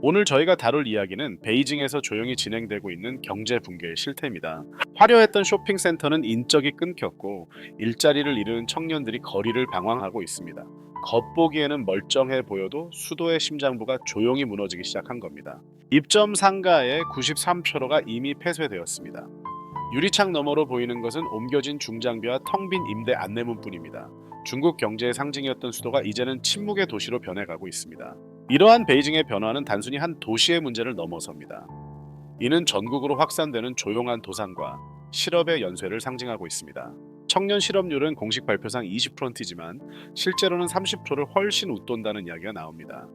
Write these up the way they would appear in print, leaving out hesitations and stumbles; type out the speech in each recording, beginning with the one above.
오늘 저희가 다룰 이야기는 베이징에서 조용히 진행되고 있는 경제 붕괴의 실태입니다. 화려했던 쇼핑센터는 인적이 끊겼고 일자리를 잃은 청년들이 거리를 방황하고 있습니다. 겉보기에는 멀쩡해 보여도 수도의 심장부가 조용히 무너지기 시작한 겁니다. 입점 상가의 93%가 이미 폐쇄되었습니다. 유리창 너머로 보이는 것은 옮겨진 중장비와 텅 빈 임대 안내문뿐입니다. 중국 경제의 상징이었던 수도가 이제는 침묵의 도시로 변해가고 있습니다. 이러한 베이징의 변화는 단순히 한 도시의 문제를 넘어섭니다. 이는 전국으로 확산되는 조용한 도산과 실업의 연쇄를 상징하고 있습니다. 청년 실업률은 공식 발표상 20%이지만 실제로는 30%를 훨씬 웃돈다는 이야기가 나옵니다.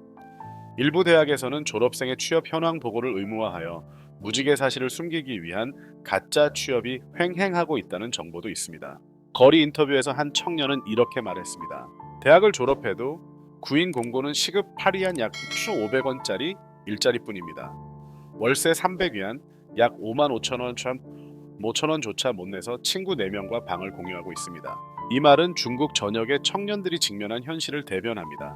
일부 대학에서는 졸업생의 취업 현황 보고를 의무화하여 무직의 사실을 숨기기 위한 가짜 취업이 횡행하고 있다는 정보도 있습니다. 거리 인터뷰에서 한 청년은 이렇게 말했습니다. 대학을 졸업해도 구인 공고는 시급 8위안 약 1,500원짜리 일자리뿐입니다. 월세 300위안 약 5만 5천 원 참 5천 원조차 못 내서 친구 4명과 방을 공유하고 있습니다. 이 말은 중국 전역의 청년들이 직면한 현실을 대변합니다.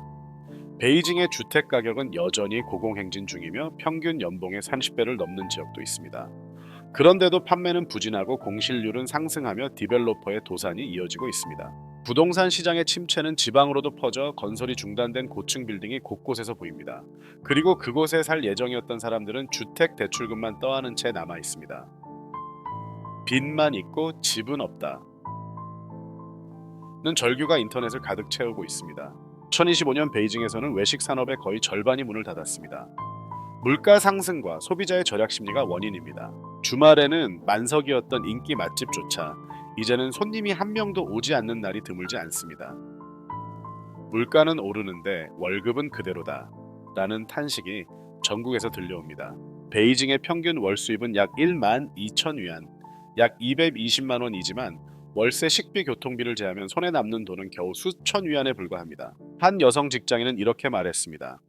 베이징의 주택 가격은 여전히 고공행진 중이며 평균 연봉의 30배를 넘는 지역도 있습니다. 그런데도 판매는 부진하고 공실률은 상승하며 디벨로퍼의 도산이 이어지고 있습니다. 부동산 시장의 침체는 지방으로도 퍼져 건설이 중단된 고층 빌딩이 곳곳에서 보입니다. 그리고 그곳에 살 예정이었던 사람들은 주택 대출금만 떠안은 채 남아 있습니다. 빚만 있고 집은 없다. 는 절규가 인터넷을 가득 채우고 있습니다. 2025년 베이징에서는 외식 산업의 거의 절반이 문을 닫았습니다. 물가 상승과 소비자의 절약 심리가 원인입니다. 주말에는 만석이었던 인기 맛집조차 이제는 손님이 한 명도 오지 않는 날이 드물지 않습니다. 물가는 오르는데 월급은 그대로다. 라는 탄식이 전국에서 들려옵니다. 베이징의 평균 월 수입은 약 1만 2천 위안, 약 220만 원이지만 월세 식비 교통비를 제하면 손에 남는 돈은 겨우 수천 위안에 불과합니다. 한 여성 직장인은 이렇게 말했습니다.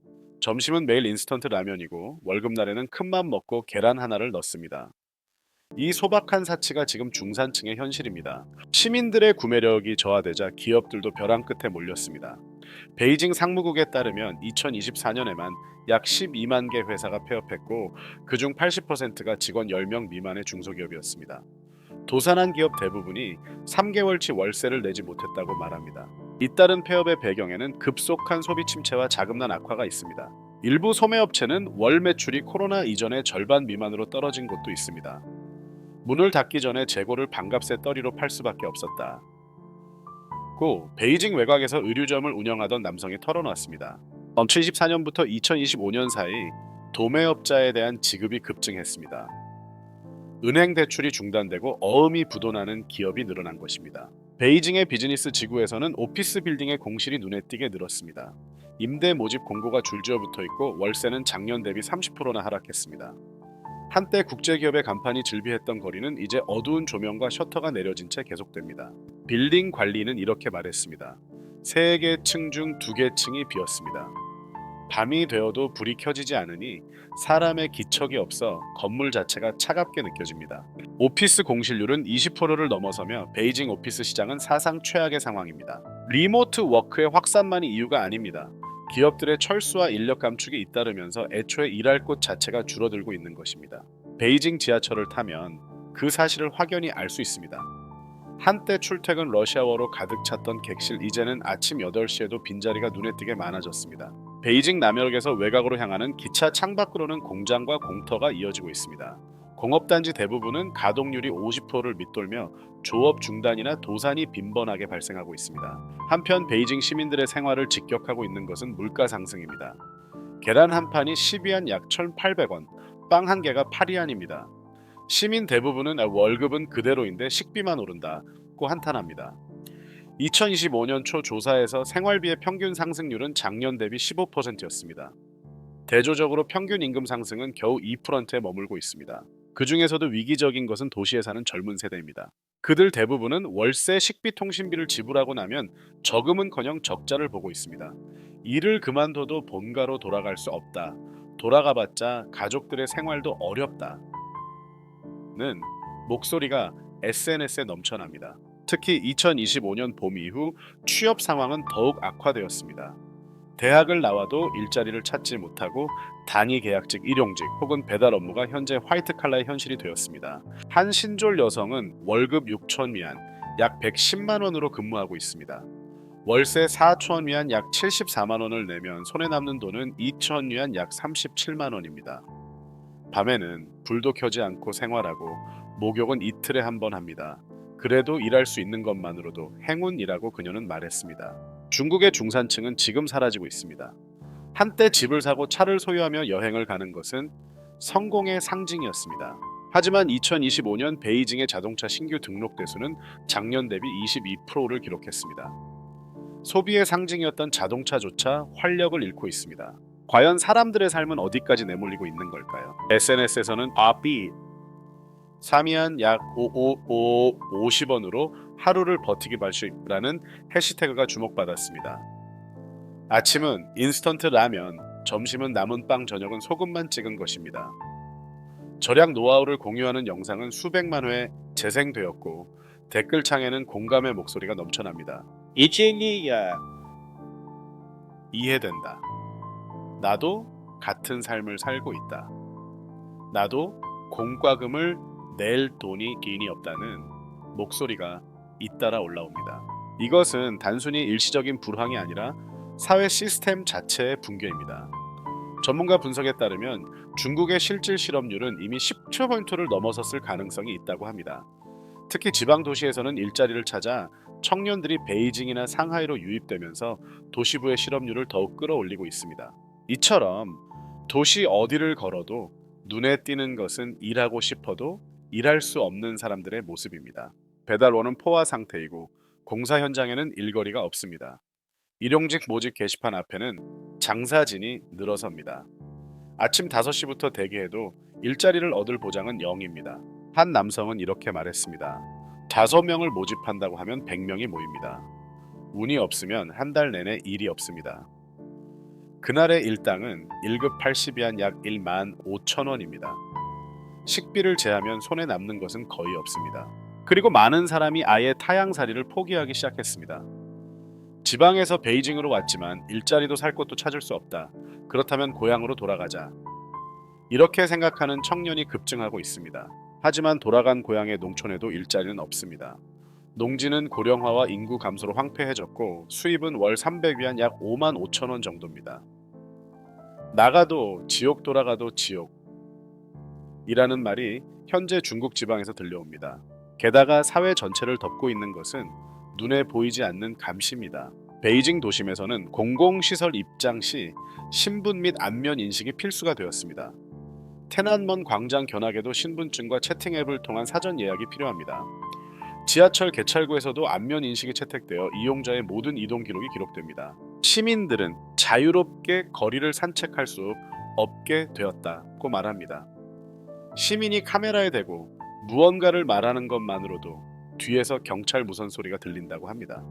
점심은 매일 인스턴트 라면이고 월급날에는 큰맘 먹고 계란 하나를 넣습니다. 이 소박한 사치가 지금 중산층의 현실입니다. 시민들의 구매력이 저하되자 기업들도 벼랑 끝에 몰렸습니다. 베이징 상무국에 따르면 2024년에만 약 12만 개 회사가 폐업했고 그중 80%가 직원 10명 미만의 중소기업이었습니다. 도산한 기업 대부분이 3개월치 월세를 내지 못했다고 말합니다. 잇따른 폐업의 배경에는 급속한 소비 침체와 자금난 악화가 있습니다. 일부 소매업체는 월 매출이 코로나 이전의 절반 미만으로 떨어진 곳도 있습니다. 문을 닫기 전에 재고를 반값에 떨이로 팔 수밖에 없었다. 고 베이징 외곽에서 의류점을 운영하던 남성이 털어놨습니다. 2024년부터 2025년 사이 도매업자에 대한 지급이 급증했습니다. 은행 대출이 중단되고 어음이 부도나는 기업이 늘어난 것입니다. 베이징의 비즈니스 지구에서는 오피스 빌딩의 공실이 눈에 띄게 늘었습니다. 임대 모집 공고가 줄지어 붙어 있고 월세는 작년 대비 30%나 하락했습니다. 한때 국제기업의 간판이 즐비했던 거리는 이제 어두운 조명과 셔터가 내려진 채 계속됩니다. 빌딩 관리는 이렇게 말했습니다. 3개 층 중 2개 층이 비었습니다. 밤이 되어도 불이 켜지지 않으니 사람의 기척이 없어 건물 자체가 차갑게 느껴집니다. 오피스 공실률은 20%를 넘어서며 베이징 오피스 시장은 사상 최악의 상황입니다. 리모트 워크의 확산만이 이유가 아닙니다. 기업들의 철수와 인력 감축이 잇따르면서 애초에 일할 곳 자체가 줄어들고 있는 것입니다. 베이징 지하철을 타면 그 사실을 확연히 알 수 있습니다. 한때 출퇴근 러시아워로 가득 찼던 객실 이제는 아침 8시에도 빈자리가 눈에 띄게 많아졌습니다. 베이징 남역에서 외곽으로 향하는 기차 창밖으로는 공장과 공터가 이어지고 있습니다. 공업단지 대부분은 가동률이 50%를 밑돌며 조업 중단이나 도산이 빈번하게 발생하고 있습니다. 한편 베이징 시민들의 생활을 직격하고 있는 것은 물가 상승입니다. 계란 한 판이 10위안 약 1,800원, 빵 한 개가 8위안입니다. 시민 대부분은 월급은 그대로인데 식비만 오른다고 한탄합니다. 2025년 초 조사에서 생활비의 평균 상승률은 작년 대비 15%였습니다. 대조적으로 평균 임금 상승은 겨우 2%에 머물고 있습니다. 그 중에서도 위기적인 것은 도시에 사는 젊은 세대입니다. 그들 대부분은 월세, 식비, 통신비를 지불하고 나면 저금은커녕 적자를 보고 있습니다. 일을 그만둬도 본가로 돌아갈 수 없다. 돌아가봤자 가족들의 생활도 어렵다. 는 목소리가 SNS에 넘쳐납니다. 특히 2025년 봄 이후 취업 상황은 더욱 악화되었습니다. 대학을 나와도 일자리를 찾지 못하고 단위 계약직 일용직 혹은 배달 업무가 현재 화이트 칼라의 현실이 되었습니다. 한 신졸 여성은 월급 6천 위안 약 110만 원으로 근무하고 있습니다. 월세 4천 위안 약 74만 원을 내면 손에 남는 돈은 2천 위안 약 37만 원입니다. 밤에는 불도 켜지 않고 생활하고 목욕은 이틀에 한 번 합니다. 그래도 일할 수 있는 것만으로도 행운이라고 그녀는 말했습니다. 중국의 중산층은 지금 사라지고 있습니다. 한때 집을 사고 차를 소유하며 여행을 가는 것은 성공의 상징이었습니다. 하지만 2025년 베이징의 자동차 신규 등록 대수는 작년 대비 22%를 기록했습니다. 소비의 상징이었던 자동차조차 활력을 잃고 있습니다. 과연 사람들의 삶은 어디까지 내몰리고 있는 걸까요? SNS에서는 아비 3위안 약 50원으로 하루를 버티기 발식이라는 해시태그가 주목받았습니다. 아침은 인스턴트 라면, 점심은 남은 빵, 저녁은 소금만 찍은 것입니다. 절약 노하우를 공유하는 영상은 수백만 회 재생되었고 댓글창에는 공감의 목소리가 넘쳐납니다. 이진이야. 이해된다. 나도 같은 삶을 살고 있다. 나도 공과금을 낼 돈이 기인이 없다는 목소리가 잇따라 올라옵니다. 이것은 단순히 일시적인 불황이 아니라 사회 시스템 자체의 붕괴입니다. 전문가 분석에 따르면 중국의 실질 실업률은 이미 10%를 넘어섰을 가능성이 있다고 합니다. 특히 지방 도시에서는 일자리를 찾아 청년들이 베이징이나 상하이로 유입되면서 도시부의 실업률을 더욱 끌어올리고 있습니다. 이처럼 도시 어디를 걸어도 눈에 띄는 것은 일하고 싶어도 일할 수 없는 사람들의 모습입니다. 배달원은 포화 상태이고 공사 현장에는 일거리가 없습니다. 일용직 모집 게시판 앞에는 장사진이 늘어섭니다. 아침 5시부터 대기해도 일자리를 얻을 보장은 0입니다. 한 남성은 이렇게 말했습니다. 5명을 모집한다고 하면 100명이 모입니다. 운이 없으면 한 달 내내 일이 없습니다. 그날의 일당은 1급 80위안 약 1만 5천 원입니다. 식비를 제하면 손에 남는 것은 거의 없습니다. 그리고 많은 사람이 아예 타향살이를 포기하기 시작했습니다. 지방에서 베이징으로 왔지만 일자리도 살 곳도 찾을 수 없다. 그렇다면 고향으로 돌아가자. 이렇게 생각하는 청년이 급증하고 있습니다. 하지만 돌아간 고향의 농촌에도 일자리는 없습니다. 농지는 고령화와 인구 감소로 황폐해졌고 수입은 월 300위안 약 5만 5천 원 정도입니다. 나가도 지옥 돌아가도 지옥 이라는 말이 현재 중국 지방에서 들려옵니다. 게다가 사회 전체를 덮고 있는 것은 눈에 보이지 않는 감시입니다. 베이징 도심에서는 공공시설 입장 시 신분 및 안면 인식이 필수가 되었습니다. 테난먼 광장 견학에도 신분증과 채팅 앱을 통한 사전 예약이 필요합니다. 지하철 개찰구에서도 안면 인식이 채택되어 이용자의 모든 이동 기록이 기록됩니다. 시민들은 자유롭게 거리를 산책할 수 없게 되었다고 말합니다. 시민이 카메라에 대고 무언가를 말하는 것만으로도 뒤에서 경찰 무선 소리가 들린다고 합니다.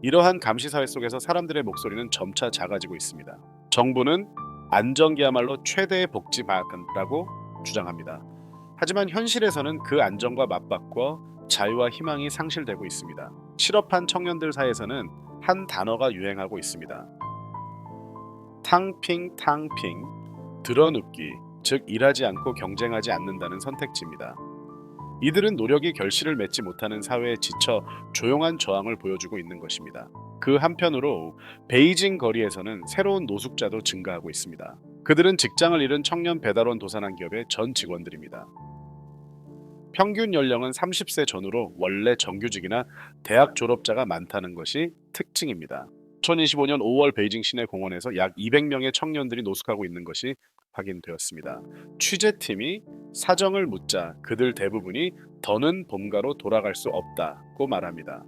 이러한 감시사회 속에서 사람들의 목소리는 점차 작아지고 있습니다. 정부는 안정기야말로 최대의 복지 방안이라고 주장합니다. 하지만 현실에서는 그 안정과 맞바꿔 자유와 희망이 상실되고 있습니다. 실업한 청년들 사이에서는 한 단어가 유행하고 있습니다. 탕핑, 드러눕기, 즉 일하지 않고 경쟁하지 않는다는 선택지입니다. 이들은 노력이 결실을 맺지 못하는 사회에 지쳐 조용한 저항을 보여주고 있는 것입니다. 그 한편으로 베이징 거리에서는 새로운 노숙자도 증가하고 있습니다. 그들은 직장을 잃은 청년 배달원 도산한 기업의 전 직원들입니다. 평균 연령은 30세 전후로 원래 정규직이나 대학 졸업자가 많다는 것이 특징입니다. 2025년 5월 베이징 시내 공원에서 약 200명의 청년들이 노숙하고 있는 것이 확인되었습니다. 취재팀이 사정을 묻자 그들 대부분이 더는 본가로 돌아갈 수 없다고 말합니다.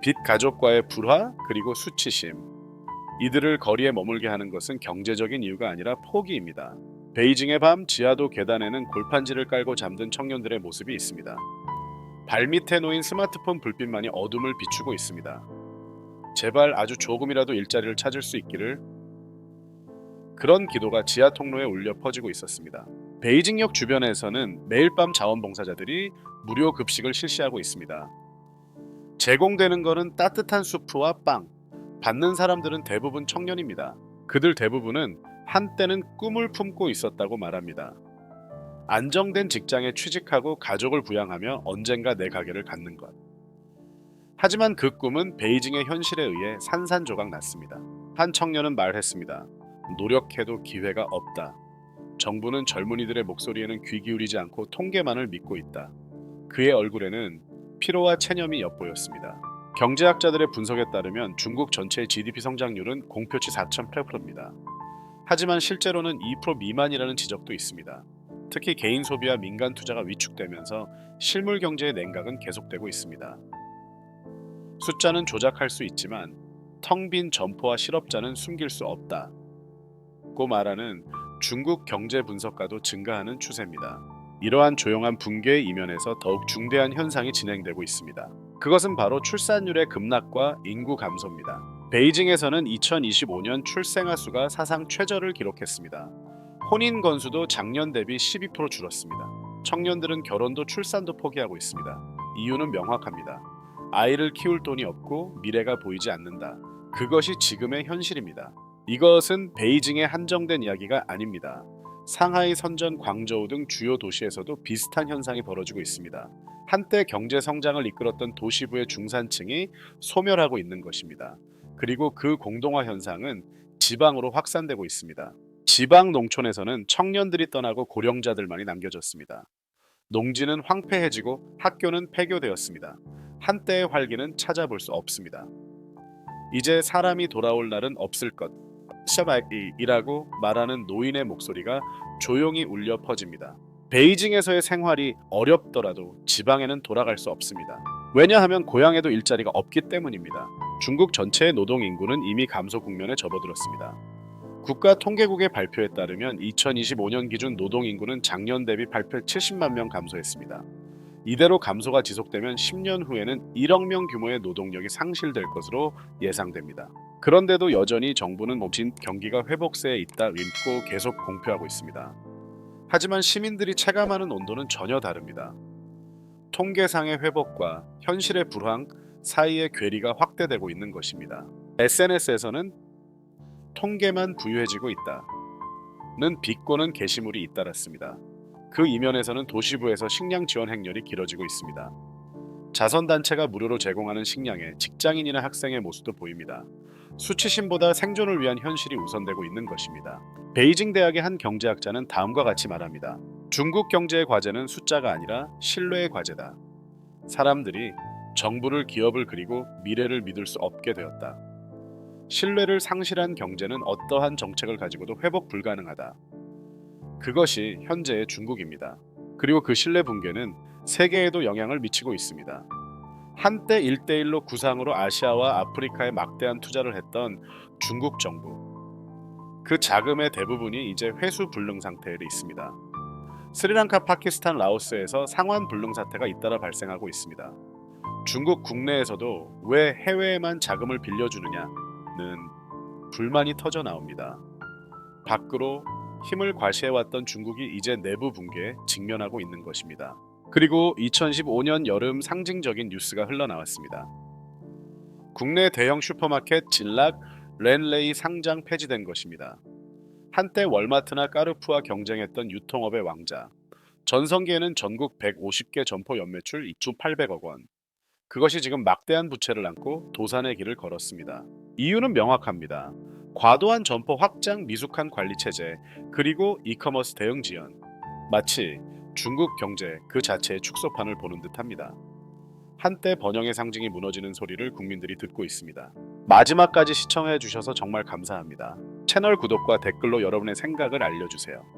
빚 가족과의 불화 그리고 수치심. 이들을 거리에 머물게 하는 것은 경제적인 이유가 아니라 포기입니다. 베이징의 밤 지하도 계단에는 골판지를 깔고 잠든 청년들의 모습이 있습니다. 발밑에 놓인 스마트폰 불빛만이 어둠을 비추고 있습니다. 제발 아주 조금이라도 일자리를 찾을 수 있기를. 그런 기도가 지하 통로에 울려 퍼지고 있었습니다. 베이징역 주변에서는 매일 밤 자원봉사자들이 무료 급식을 실시하고 있습니다. 제공되는 것은 따뜻한 수프와 빵, 받는 사람들은 대부분 청년입니다. 그들 대부분은 한때는 꿈을 품고 있었다고 말합니다. 안정된 직장에 취직하고 가족을 부양하며 언젠가 내 가게를 갖는 것. 하지만 그 꿈은 베이징의 현실에 의해 산산조각 났습니다. 한 청년은 말했습니다. 노력해도 기회가 없다. 정부는 젊은이들의 목소리에는 귀 기울이지 않고 통계만을 믿고 있다. 그의 얼굴에는 피로와 체념이 엿보였습니다. 경제학자들의 분석에 따르면 중국 전체의 GDP 성장률은 공표치 4.8%입니다. 하지만 실제로는 2% 미만이라는 지적도 있습니다. 특히 개인 소비와 민간 투자가 위축되면서 실물 경제의 냉각은 계속되고 있습니다. 숫자는 조작할 수 있지만 텅 빈 점포와 실업자는 숨길 수 없다고 말하는 중국 경제 분석가도 증가하는 추세입니다. 이러한 조용한 붕괴의 이면에서 더욱 중대한 현상이 진행되고 있습니다. 그것은 바로 출산율의 급락과 인구 감소입니다. 베이징에서는 2025년 출생아 수가 사상 최저를 기록했습니다. 혼인 건수도 작년 대비 12% 줄었습니다. 청년들은 결혼도 출산도 포기하고 있습니다. 이유는 명확합니다. 아이를 키울 돈이 없고 미래가 보이지 않는다. 그것이 지금의 현실입니다. 이것은 베이징에 한정된 이야기가 아닙니다. 상하이, 선전, 광저우 등 주요 도시에서도 비슷한 현상이 벌어지고 있습니다. 한때 경제 성장을 이끌었던 도시부의 중산층이 소멸하고 있는 것입니다. 그리고 그 공동화 현상은 지방으로 확산되고 있습니다. 지방 농촌에서는 청년들이 떠나고 고령자들만이 남겨졌습니다. 농지는 황폐해지고 학교는 폐교되었습니다. 한때의 활기는 찾아볼 수 없습니다. 이제 사람이 돌아올 날은 없을 것. 샤바이라고 말하는 노인의 목소리가 조용히 울려 퍼집니다. 베이징에서의 생활이 어렵더라도 지방에는 돌아갈 수 없습니다. 왜냐하면 고향에도 일자리가 없기 때문입니다. 중국 전체의 노동 인구는 이미 감소 국면에 접어들었습니다. 국가통계국의 발표에 따르면 2025년 기준 노동 인구는 작년 대비 870만 명 감소했습니다. 이대로 감소가 지속되면 10년 후에는 1억 명 규모의 노동력이 상실될 것으로 예상됩니다. 그런데도 여전히 정부는 멈춘 경기가 회복세에 있다 믿고 계속 공표하고 있습니다. 하지만 시민들이 체감하는 온도는 전혀 다릅니다. 통계상의 회복과 현실의 불황 사이의 괴리가 확대되고 있는 것입니다. SNS에서는 통계만 부유해지고 있다는 비꼬는 게시물이 잇따랐습니다. 그 이면에서는 도시부에서 식량 지원 행렬이 길어지고 있습니다. 자선단체가 무료로 제공하는 식량에 직장인이나 학생의 모습도 보입니다. 수치심보다 생존을 위한 현실이 우선되고 있는 것입니다. 베이징 대학의 한 경제학자는 다음과 같이 말합니다. 중국 경제의 과제는 숫자가 아니라 신뢰의 과제다. 사람들이 정부를 기업을 그리고 미래를 믿을 수 없게 되었다. 신뢰를 상실한 경제는 어떠한 정책을 가지고도 회복 불가능하다. 그것이 현재의 중국입니다. 그리고 그 신뢰 붕괴는 세계에도 영향을 미치고 있습니다. 한때 1대1로 구상으로 아시아와 아프리카에 막대한 투자를 했던 중국 정부. 그 자금의 대부분이 이제 회수 불능 상태에 있습니다. 스리랑카, 파키스탄, 라오스에서 상환 불능 사태가 잇따라 발생하고 있습니다. 중국 국내에서도 왜 해외에만 자금을 빌려주느냐는 불만이 터져 나옵니다. 밖으로 힘을 과시해왔던 중국이 이제 내부 붕괴에 직면하고 있는 것입니다. 그리고 2015년 여름 상징적인 뉴스가 흘러나왔습니다. 국내 대형 슈퍼마켓 진락 렌레이 상장 폐지된 것입니다. 한때 월마트나 까르푸와 경쟁했던 유통업의 왕자. 전성기에는 전국 150개 점포 연매출 2,800억 원. 그것이 지금 막대한 부채를 안고 도산의 길을 걸었습니다. 이유는 명확합니다. 과도한 점포 확장, 미숙한 관리 체제, 그리고 이커머스 대응 지연. 마치 중국 경제 그 자체의 축소판을 보는 듯합니다. 한때 번영의 상징이 무너지는 소리를 국민들이 듣고 있습니다. 마지막까지 시청해 주셔서 정말 감사합니다. 채널 구독과 댓글로 여러분의 생각을 알려주세요.